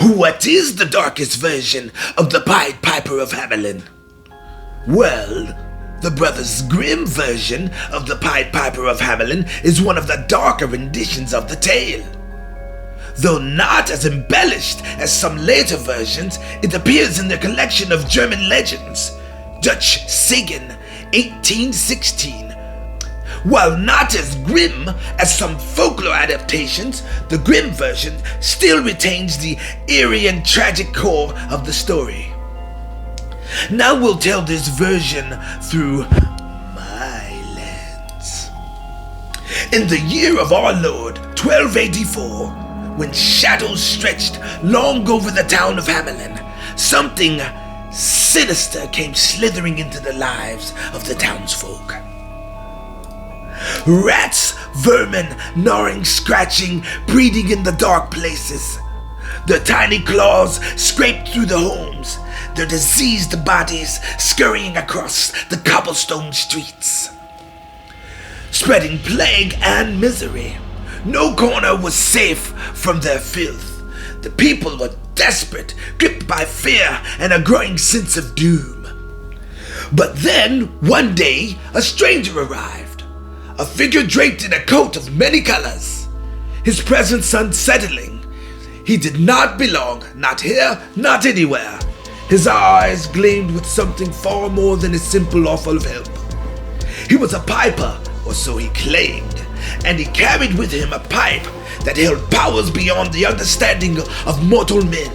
What is the darkest version of the Pied Piper of Hamelin? Well, the Brothers Grimm version of the Pied Piper of Hamelin is one of the darker renditions of the tale. Though not as embellished as some later versions, it appears in the collection of German legends, Dutch Sagen, 1816. While not as grim as some folklore adaptations, the Grimm version still retains the eerie and tragic core of the story. Now we'll tell this version through my lens. In the year of our Lord, 1284, when shadows stretched long over the town of Hamelin, something sinister came slithering into the lives of the townsfolk. Rats, vermin, gnawing, scratching, breeding in the dark places. Their tiny claws scraped through the homes, their diseased bodies scurrying across the cobblestone streets, spreading plague and misery. No corner was safe from their filth. The people were desperate, gripped by fear and a growing sense of doom. But then, one day, a stranger arrived. A figure draped in a coat of many colors. His presence unsettling. He did not belong, not here, not anywhere. His eyes gleamed with something far more than a simple offer of help. He was a piper, or so he claimed, and he carried with him a pipe that held powers beyond the understanding of mortal men.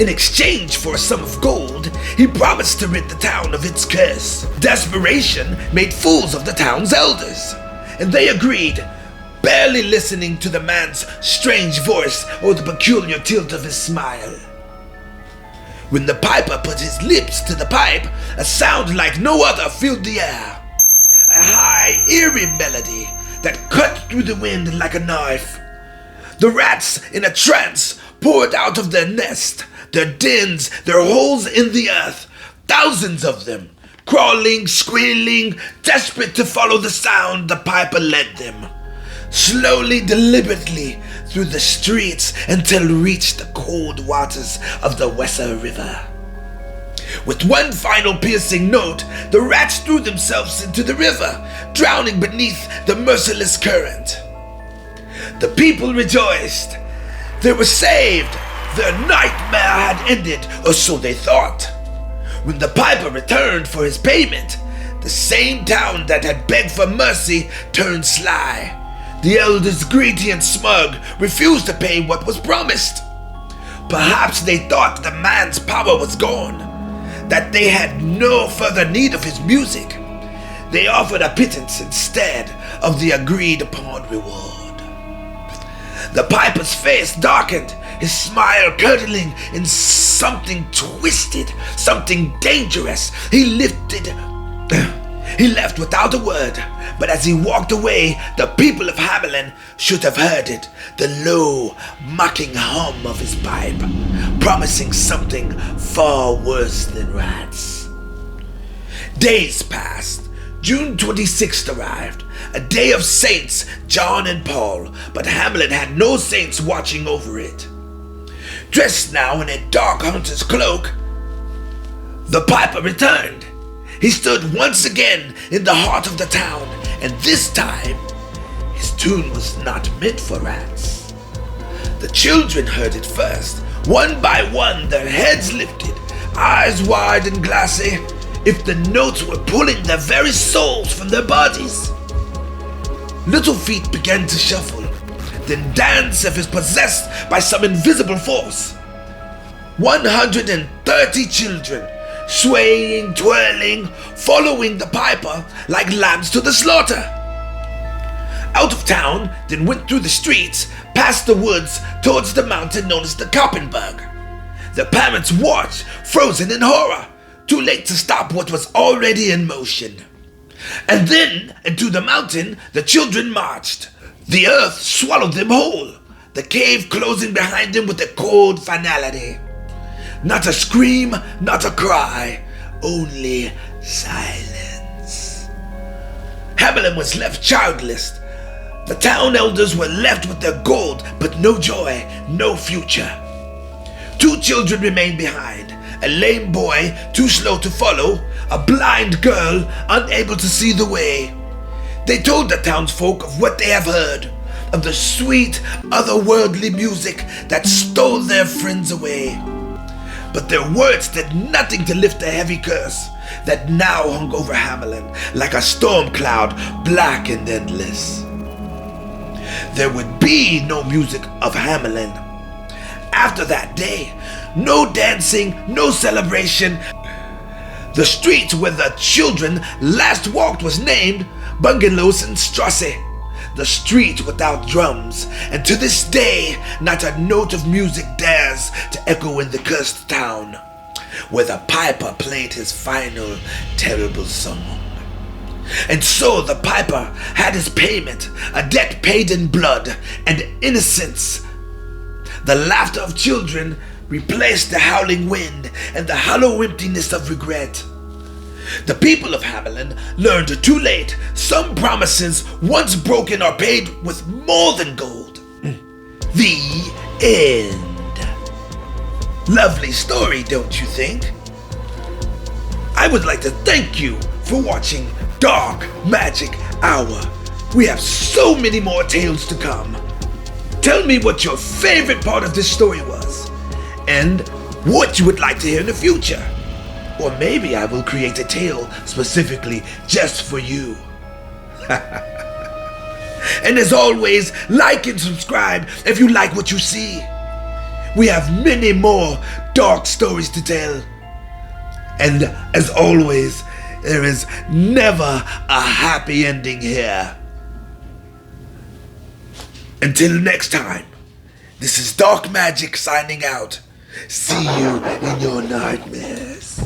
In exchange for a sum of gold, he promised to rid the town of its curse. Desperation made fools of the town's elders, and they agreed, barely listening to the man's strange voice or the peculiar tilt of his smile. When the piper put his lips to the pipe, a sound like no other filled the air. A high, eerie melody that cut through the wind like a knife. The rats, in a trance, poured out of their nest, their dens, their holes in the earth, thousands of them, crawling, squealing, desperate to follow the sound the piper led them, slowly, deliberately, through the streets until it reached the cold waters of the Weser River. With one final piercing note, the rats threw themselves into the river, drowning beneath the merciless current. The people rejoiced. They were saved. Their nightmare had ended, or so they thought. When the piper returned for his payment, the same town that had begged for mercy turned sly. The elders, greedy and smug, refused to pay what was promised. Perhaps they thought the man's power was gone, that they had no further need of his music. They offered a pittance instead of the agreed upon reward. The piper's face darkened, his smile curdling in something twisted, something dangerous. He left without a word, but as he walked away, the people of Hamelin should have heard it, the low, mocking hum of his pipe, promising something far worse than rats. Days passed. June 26th arrived, a day of saints, John and Paul, but Hamelin had no saints watching over it. Dressed now in a dark hunter's cloak, the piper returned. He stood once again in the heart of the town, and this time, his tune was not meant for rats. The children heard it first. One by one, their heads lifted, eyes wide and glassy, if the notes were pulling their very souls from their bodies. Little feet began to shuffle, then dance as if possessed by some invisible force. 130 children, swaying, twirling, following the piper like lambs to the slaughter. Out of town, then went through the streets, past the woods, towards the mountain known as the Koppenberg. The parents watched, frozen in horror, too late to stop what was already in motion. And then, into the mountain, the children marched. The earth swallowed them whole, the cave closing behind them with a cold finality. Not a scream, not a cry, only silence. Hamelin was left childless. The town elders were left with their gold, but no joy, no future. 2 children remained behind. A lame boy, too slow to follow, a blind girl, unable to see the way. They told the townsfolk of what they have heard, of the sweet, otherworldly music that stole their friends away. But their words did nothing to lift the heavy curse that now hung over Hamelin like a storm cloud, black and endless. There would be no music of Hamelin. After that day, no dancing, no celebration. The street where the children last walked was named Bungelosenstrasse, the street without drums, and to this day not a note of music dares to echo in the cursed town, where the piper played his final terrible song. And so the piper had his payment, a debt paid in blood and innocence. The laughter of children replaced the howling wind and the hollow emptiness of regret. The people of Hamelin learned too late some promises once broken are paid with more than gold. The end. Lovely story, don't you think? I would like to thank you for watching Dark Magic Hour. We have so many more tales to come. Tell me what your favorite part of this story was, and what you would like to hear in the future. Or maybe I will create a tale specifically just for you. And as always, like and subscribe if you like what you see. We have many more dark stories to tell. And as always, there is never a happy ending here. Until next time, this is Dark Magic signing out. See you in your nightmares.